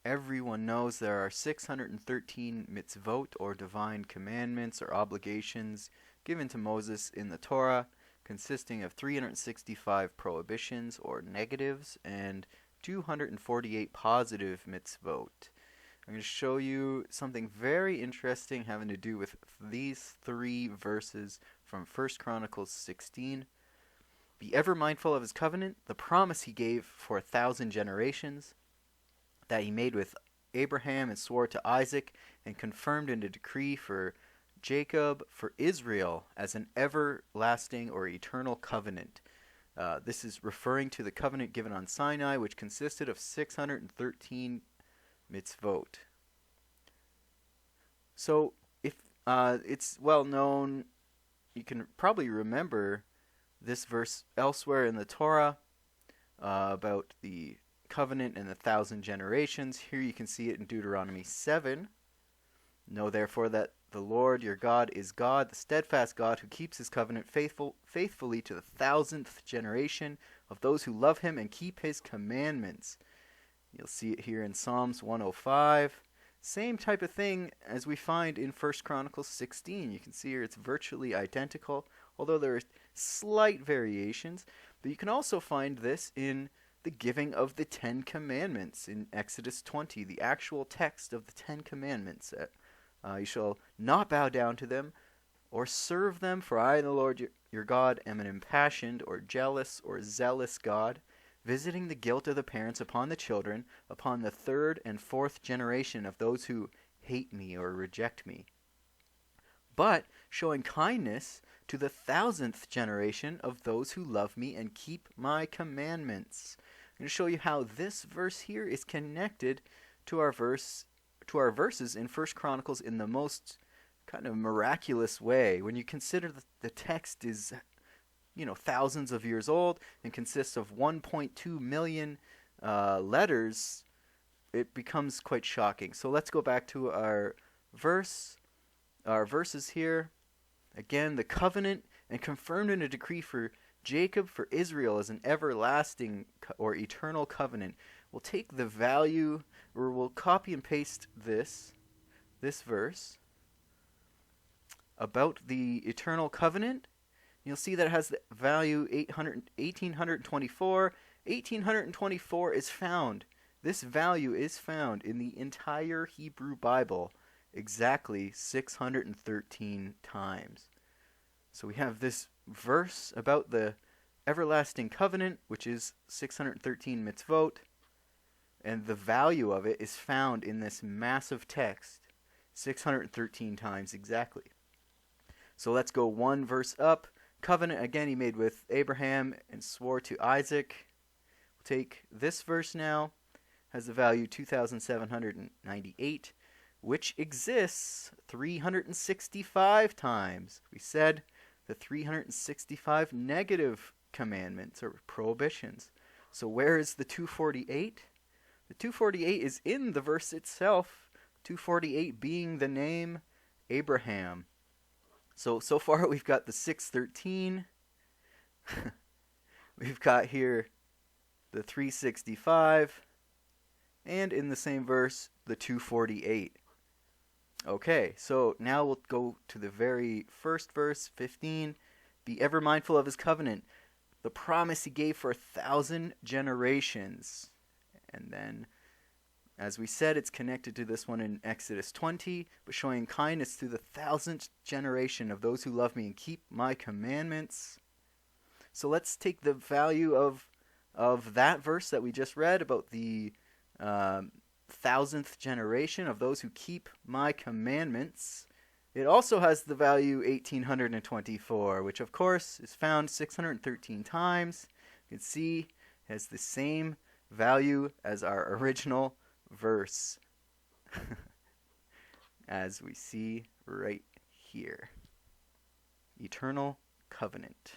everyone knows there are 613 mitzvot, or divine commandments or obligations, given to Moses in the Torah, consisting of 365 prohibitions or negatives and 248 positive mitzvot. I'm going to show you something very interesting having to do with these three verses from 1 Chronicles 16. Be ever mindful of his covenant, the promise he gave for 1,000 generations, that he made with Abraham and swore to Isaac, and confirmed in a decree for Jacob, for Israel, as an everlasting or eternal covenant. This is referring to the covenant given on Sinai, which consisted of 613 mitzvot. So, if it's well known, you can probably remember this verse elsewhere in the Torah about the covenant and 1,000 generations. Here you can see it in Deuteronomy 7. Know therefore that the Lord your God is God, the steadfast God, who keeps his covenant faithfully to the 1,000th generation of those who love him and keep his commandments. You'll see it here in Psalms 105. Same type of thing as we find in 1 Chronicles 16. You can see here it's virtually identical, although there are slight variations. But you can also find this in the giving of the 10 Commandments in Exodus 20, the actual text of the 10 Commandments. You shall not bow down to them or serve them, for I, the Lord your God, am an impassioned or jealous or zealous God, visiting the guilt of the parents upon the children, upon the 3rd and 4th generation of those who hate me or reject me, but showing kindness to the 1,000th generation of those who love me and keep my commandments. I'm going to show you how this verse here is connected to our verses in 1 Chronicles in the most kind of miraculous way. When you consider that the text is, thousands of years old and consists of 1.2 million letters, it becomes quite shocking. So let's go back to our verses here. Again, the covenant, and confirmed in a decree for Jacob, for Israel, as an everlasting or eternal covenant. We'll take the value, or we'll copy and paste this verse about the eternal covenant. You'll see that it has the value 1824. 1824 is found. This value is found in the entire Hebrew Bible exactly 613 times. So we have this verse about the everlasting covenant, which is 613 mitzvot, and the value of it is found in this massive text 613 times exactly. So let's go one verse up. Covenant, again, he made with Abraham and swore to Isaac. We'll take this verse now. Has the value 2,798, which exists 365 times. We said the 365 negative commandments or prohibitions. So where is the 248? The 248 is in the verse itself, 248 being the name Abraham. So far we've got the 613. We've got here the 365. And in the same verse, the 248. Okay, so now we'll go to the very first verse, 15. Be ever mindful of his covenant, the promise he gave for 1,000 generations. And then, as we said, it's connected to this one in Exodus 20, but showing kindness to the 1,000th generation of those who love me and keep my commandments. So let's take the value of that verse that we just read about the 1,000th generation of those who keep my commandments. It also has the value 1,824, which of course is found 613 times. You can see it has the same value as our original verse, as we see right here. Eternal covenant.